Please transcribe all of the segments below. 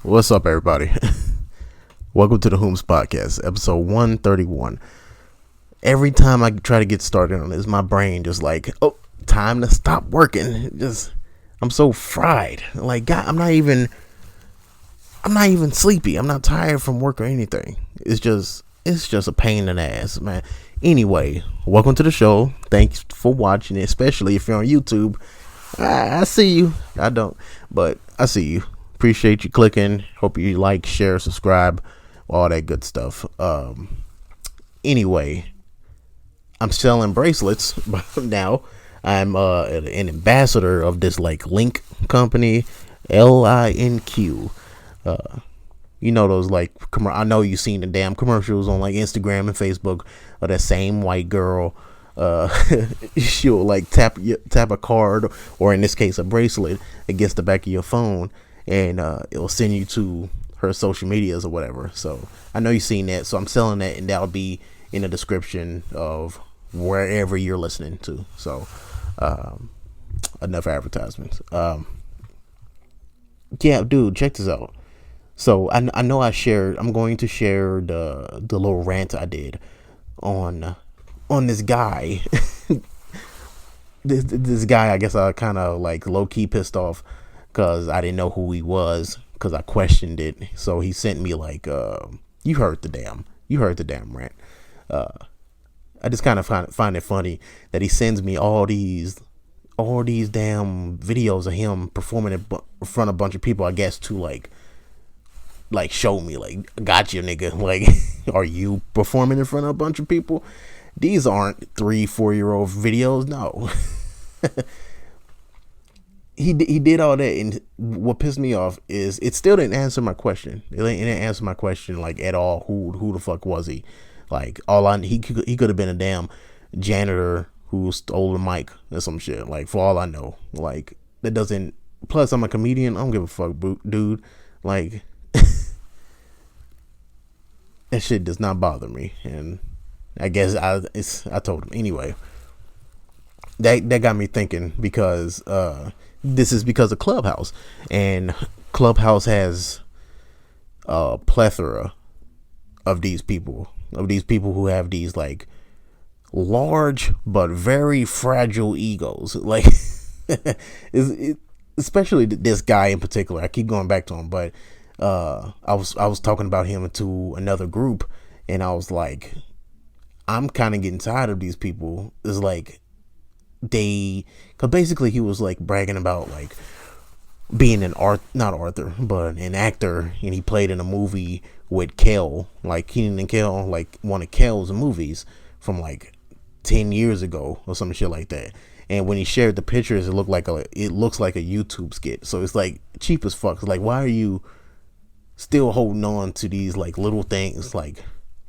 What's up, everybody? Welcome to the Whomst podcast, episode 131. Every time I try to get started on this, my brain just like, oh, time to stop working. I'm so fried. Like, God, I'm not even sleepy. I'm not tired from work or anything. It's just a pain in the ass, man. Anyway, welcome to the show. Thanks for watching it, especially if you're on YouTube. I see you. I don't, but I see you. Appreciate you clicking. Hope you like, share, subscribe, all that good stuff. Anyway, I'm selling bracelets now. I'm an ambassador of this like link company, LINQ. You know those like I know you've seen the damn commercials on like Instagram and Facebook of that same white girl. She'll like tap a card, or in this case a bracelet, against the back of your phone, and it'll send you to her social medias or whatever. So I know you've seen that, so I'm selling that, and that'll be in the description of wherever you're listening to. So enough advertisements. Yeah, dude, check this out. So I know I'm going to share the little rant I did on this guy. this guy, I guess I kind of like low key pissed off because I didn't know who he was, because I questioned it. So he sent me like, you heard the damn rant. I just kind of find it funny that he sends me all these damn videos of him performing in front of a bunch of people, I guess, to like show me, like, gotcha, nigga. Like, are you performing in front of a bunch of people? These aren't 3-4-year-old videos. No. He did all that, and what pissed me off is it still didn't answer my question. It didn't answer my question like at all. Who the fuck was he? Like, he could have been a damn janitor who stole the mic or some shit. Like, for all I know, like, that doesn't. Plus, I'm a comedian. I don't give a fuck, dude. Like, that shit does not bother me, and I guess I told him anyway. That got me thinking, because this is because of Clubhouse, and Clubhouse has a plethora of these people who have these like large but very fragile egos. Like, especially this guy in particular. I keep going back to him, but I was talking about him to another group, and I was like, I'm kind of getting tired of these people. It's like because basically he was like bragging about like being not Arthur, but an actor, and he played in a movie with Kel, like Keenan and Kel, like one of Kel's movies from like 10 years ago or some shit like that. And when he shared the pictures, it looks like a YouTube skit. So it's like cheap as fuck. It's like, why are you still holding on to these like little things like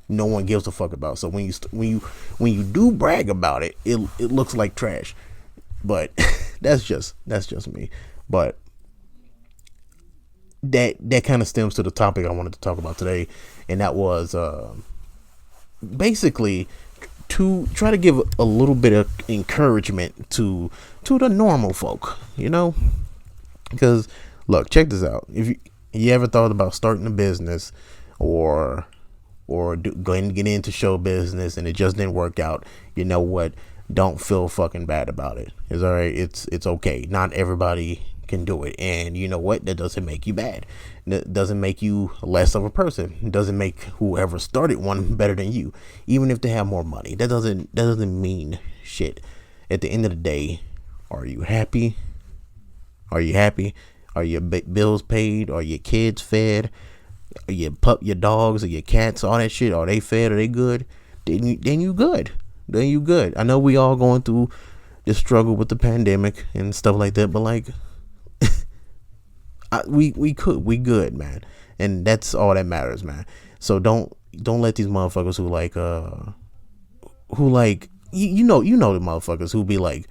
no one gives a fuck about? So when you do brag about it, it looks like trash. But that's just me. But that kind of stems to the topic I wanted to talk about today, and that was basically to try to give a little bit of encouragement to the normal folk, you know? Because look, check this out. If you ever thought about starting a business or going to get into show business and it just didn't work out, you know what? Don't feel fucking bad about it. It's all right. It's okay. Not everybody can do it, and you know what? That doesn't make you bad. That doesn't make you less of a person. It doesn't make whoever started one better than you, even if they have more money. That doesn't mean shit. At the end of the day, are you happy? Are your bills paid? Are your kids fed? Are your dogs or your cats, all that shit, are they fed? Are they good? Then you good. I know we all going through this struggle with the pandemic and stuff like that, but like, we good, man, and that's all that matters, man. So don't let these motherfuckers who like you know the motherfuckers who be like,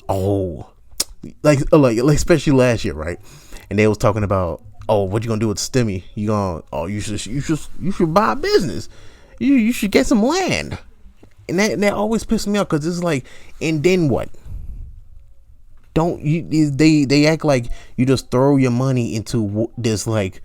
oh, like especially last year, right? And they was talking about, oh, what you gonna do with STEMI? You should buy a business. You should get some land. And that always pisses me off, because it's like, and then what? They act like you just throw your money into this like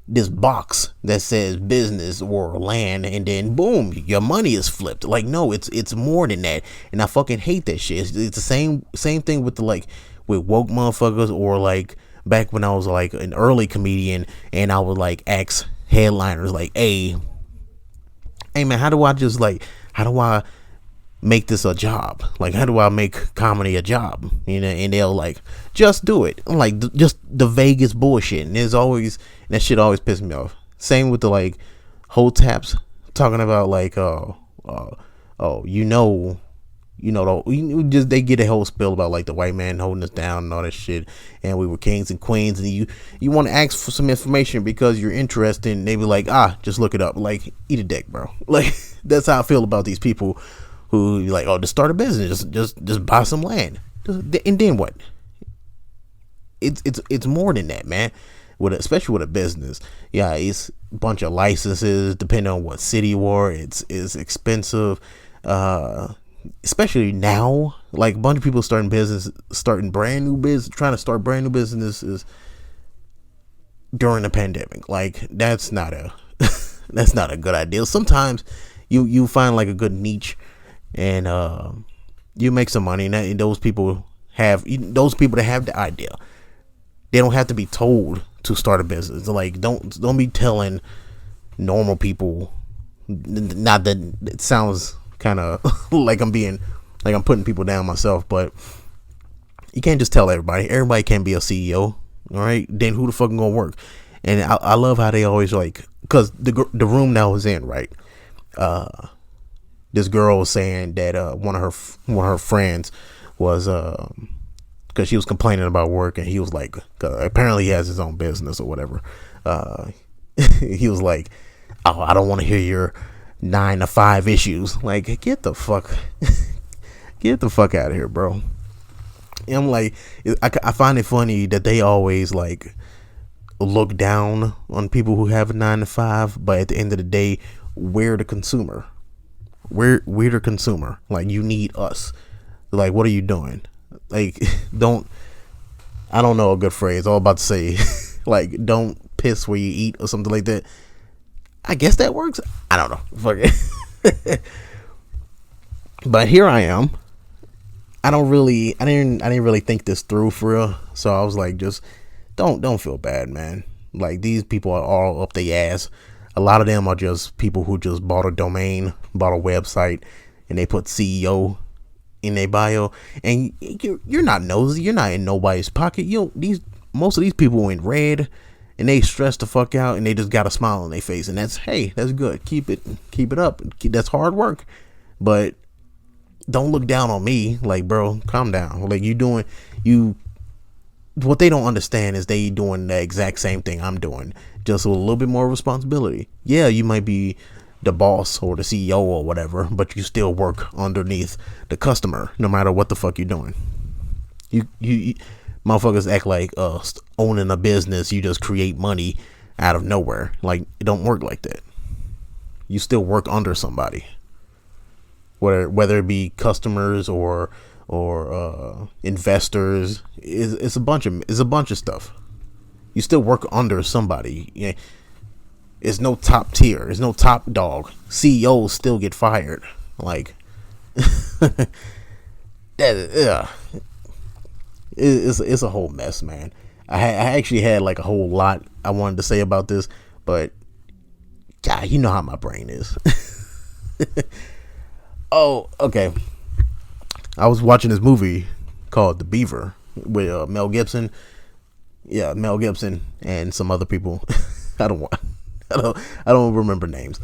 this box that says business or land, and then boom, your money is flipped. Like, no, it's more than that, and I fucking hate that shit. It's the same thing with the, like, with woke motherfuckers, or like back when I was like an early comedian and I would like ask headliners like, hey man, how do I make this a job? Like, how do I make comedy a job? You know, and they'll like, just do it. I'm like, just the vaguest bullshit. And that shit always pisses me off. Same with the like whole taps talking about like, they get a whole spill about like the white man holding us down and all that shit, and we were kings and queens, and you want to ask for some information because you're interested, and they be like, just look it up. Like, eat a dick, bro. Like, that's how I feel about these people who like, just start a business, just buy some land, and then what? It's more than that, man. Especially with a business, yeah, it's a bunch of licenses depending on what city you are. It's expensive, especially now. Like, a bunch of people trying to start brand new businesses during the pandemic. Like, that's not a good idea. Sometimes you find like a good niche, and you make some money, and those people that have the idea, they don't have to be told to start a business. Like, don't be telling normal people. Not that it sounds kind of like I'm putting people down myself, but you can't just tell everybody can't be a CEO. All right, then who the fuck gonna work? And I love how they always like, because the room that I was in, right, this girl was saying that one of her friends was because she was complaining about work, and he was like, apparently he has his own business or whatever. He was like, oh, I don't want to hear your 9 to 5 issues. Like, get the fuck out of here, bro. And I'm like, I find it funny that they always like look down on people who have a 9 to 5, but at the end of the day, we're the consumer. We're the consumer. Like, you need us. Like, what are you doing? Like, I don't know a good phrase. I was about to say, like, don't piss where you eat or something like that. I guess that works. I don't know. Fuck it. But here I am. I didn't really think this through for real. So I was like, just don't feel bad, man. Like, these people are all up their ass. A lot of them are just people who just bought a domain, bought a website, and they put CEO in their bio. And you're not nosy. You're not in nobody's pocket. Most of these people in red, and they stress the fuck out, and they just got a smile on their face, and that's good. Keep it up. That's hard work. But don't look down on me. Like, bro, calm down. Like, what they don't understand is they doing the exact same thing I'm doing, just with a little bit more responsibility. Yeah, you might be the boss or the CEO or whatever, but you still work underneath the customer, no matter what the fuck you're doing. You motherfuckers act like owning a business, you just create money out of nowhere. Like, it don't work like that. You still work under somebody, whether it be customers or investors. It's a bunch of stuff. You still work under somebody. Yeah. It's no top tier. There's no top dog. CEOs still get fired. Like, it's a whole mess, man. I actually had like a whole lot I wanted to say about this, but God, you know how my brain is. Oh, okay. I was watching this movie called The Beaver with Mel Gibson. Yeah, Mel Gibson and some other people. I don't remember names.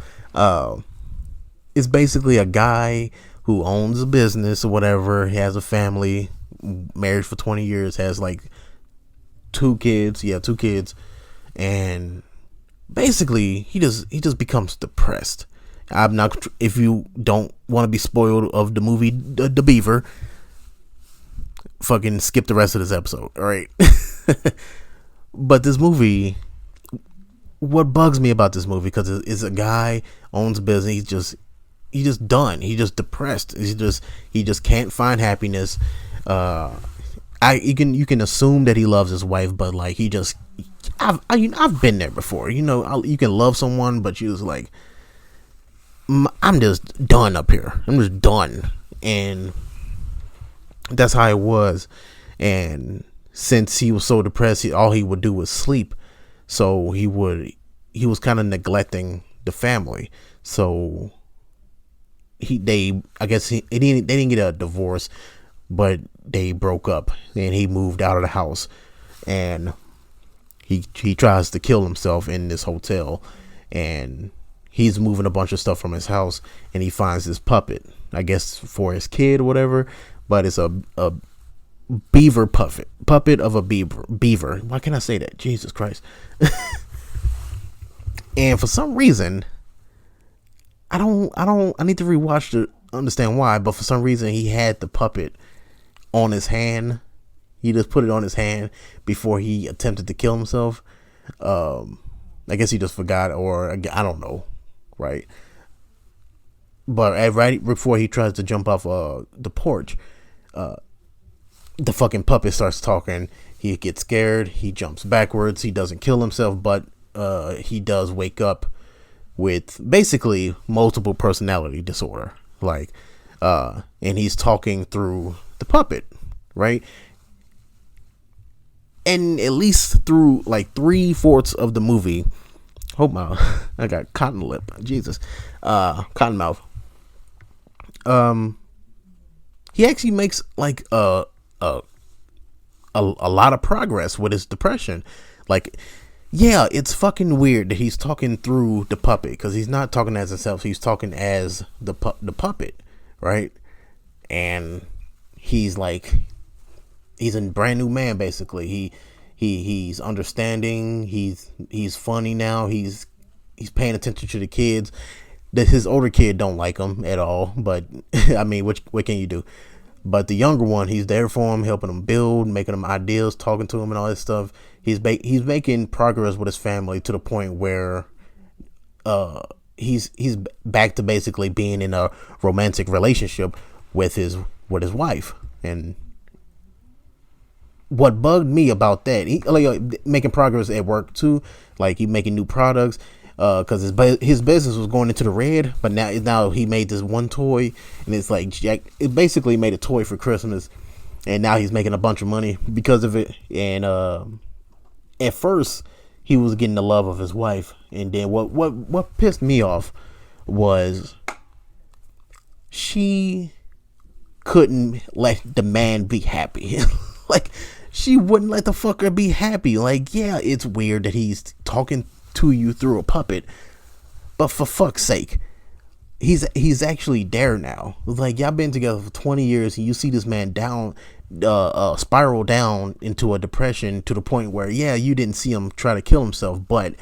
It's basically a guy who owns a business or whatever. He has a family, married for 20 years, has like 2 kids. Yeah, 2 kids. And basically he just becomes depressed. I'm not, if you don't want to be spoiled of the movie The Beaver, fucking skip the rest of this episode. All right. But this movie, what bugs me about this movie, because it's a guy owns a business. He's just done. He's just depressed. He just can't find happiness. I you can assume that he loves his wife, but like he just, I've been there before. You can love someone, but you just like, I'm just done up here. I'm just done, and that's how it was. And since he was so depressed, all he would do was sleep. So he was kind of neglecting the family. So they didn't get a divorce, but they broke up, and he moved out of the house, and he tries to kill himself in this hotel, and he's moving a bunch of stuff from his house, and he finds this puppet, I guess for his kid or whatever, but it's a beaver puppet of a beaver. Why can't I say that? Jesus Christ. And for some reason, I need to rewatch to understand why, but for some reason he had the puppet on his hand. He just put it on his hand before he attempted to kill himself. I guess he just forgot, or I don't know, right? But right before he tries to jump off the porch, the fucking puppet starts talking. He gets scared. He jumps backwards. He doesn't kill himself, but he does wake up with basically multiple personality disorder. Like, and he's talking through the puppet, right? And at least through like 3/4 of the movie, I got cotton lip. Jesus, cotton mouth. He actually makes like a lot of progress with his depression. Like, yeah, it's fucking weird that he's talking through the puppet, because he's not talking as himself. He's talking as the puppet, right? And he's a brand new man, basically. He's understanding. He's funny now. He's paying attention to the kids. His older kid don't like him at all, but I mean, what can you do? But the younger one, he's there for him, helping him build, making him ideas, talking to him, and all this stuff. He's making progress with his family to the point where he's back to basically being in a romantic relationship with his wife. And what bugged me about that, he making progress at work too, like he making new products, because his business was going into the red, but now he made this one toy, and it's like it basically made a toy for Christmas, and now he's making a bunch of money because of it. And at first he was getting the love of his wife, and then what pissed me off was she couldn't let the man be happy. Like, she wouldn't let the fucker be happy. Like, yeah, it's weird that he's talking to you through a puppet, but for fuck's sake, he's actually there now. Like, y'all been together for 20 years, and you see this man spiral down into a depression to the point where, yeah, you didn't see him try to kill himself, but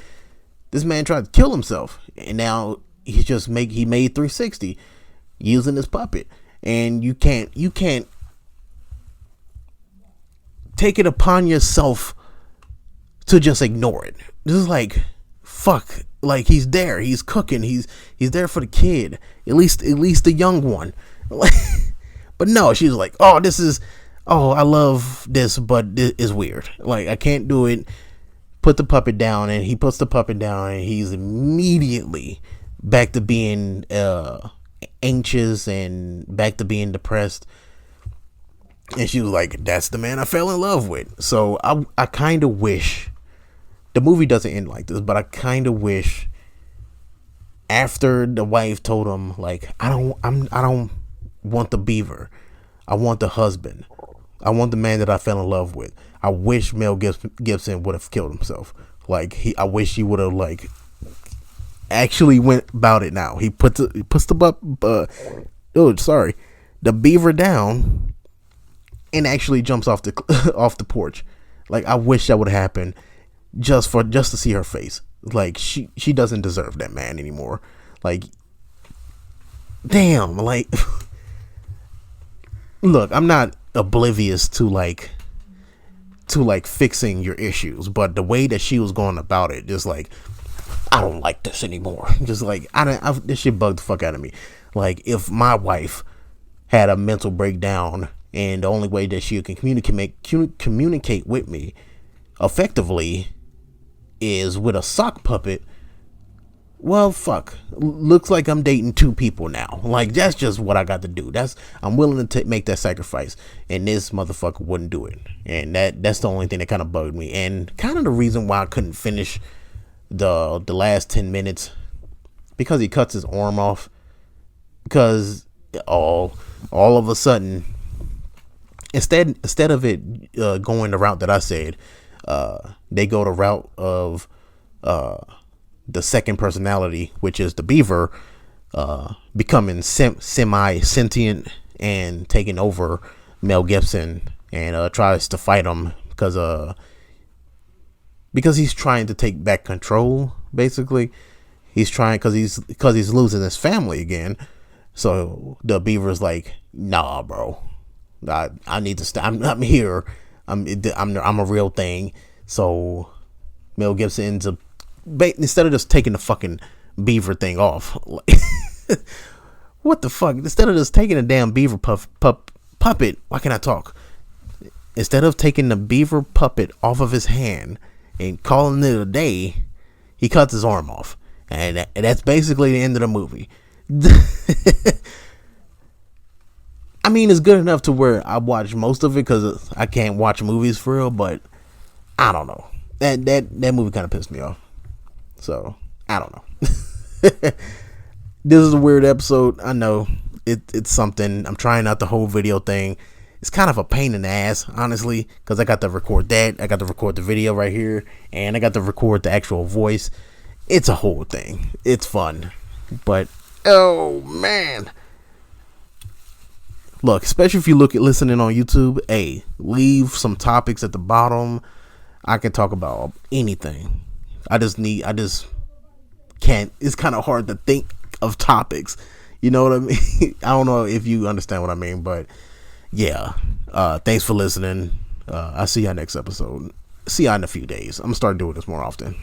this man tried to kill himself, and now he made 360 using this puppet. And you can't take it upon yourself to just ignore it. This is like, fuck, like, he's there, he's cooking, he's there for the kid, at least the young one. But no, she's like, I love this, but it's weird, like, I can't do it. Put the puppet down. And he puts the puppet down, and he's immediately back to being anxious and back to being depressed. And she was like, that's the man I fell in love with. So I kind of wish the movie doesn't end like this, but I kind of wish after the wife told him, like, I don't want the beaver, I want the husband, I want the man that I fell in love with. I wish Mel Gibson would have killed himself. Like, I wish he would have, like, actually went about it. Now he puts the beaver down and actually jumps off the porch. Like, I wish that would happen just to see her face. Like, she doesn't deserve that man anymore. Like, damn. Like, look, I'm not oblivious to fixing your issues, but the way that she was going about it, just like, I don't like this anymore. Just like, this shit bugged the fuck out of me. Like, if my wife had a mental breakdown and the only way that she can communicate with me effectively is with a sock puppet. Well, fuck. Looks like I'm dating two people now. Like, that's just what I got to do. I'm willing to make that sacrifice, and this motherfucker wouldn't do it. And that's the only thing that kind of bugged me, and kind of the reason why I couldn't finish the last 10 minutes, because he cuts his arm off. Because all of a sudden, instead of it going the route that I said, they go the route of the second personality, which is the Beaver, becoming semi-sentient and taking over Mel Gibson, and tries to fight him because he's trying to take back control. Basically, he's trying because he's losing his family again. So the Beaver's like, nah, bro, I need to stop. I'm here. I'm a real thing. So Mel Gibson ends up, instead of just taking the fucking Beaver thing off, like, what the fuck? Instead of just taking the damn Beaver puppet, why can't I talk? Instead of taking the Beaver puppet off of his hand and calling it a day, he cuts his arm off, and that's basically the end of the movie. I mean, it's good enough to where I watch most of it because I can't watch movies for real, but I don't know. That movie kind of pissed me off. So, I don't know. This is a weird episode. I know. It's something. I'm trying out the whole video thing. It's kind of a pain in the ass, honestly, because I got to record that. I got to record the video right here. And I got to record the actual voice. It's a whole thing. It's fun. But, oh, man. Look, especially if you listening on YouTube, hey, leave some topics at the bottom. I can talk about anything. I just can't. It's kind of hard to think of topics. You know what I mean? I don't know if you understand what I mean, but yeah. Thanks for listening. I'll see y'all next episode. See y'all in a few days. I'm gonna start doing this more often.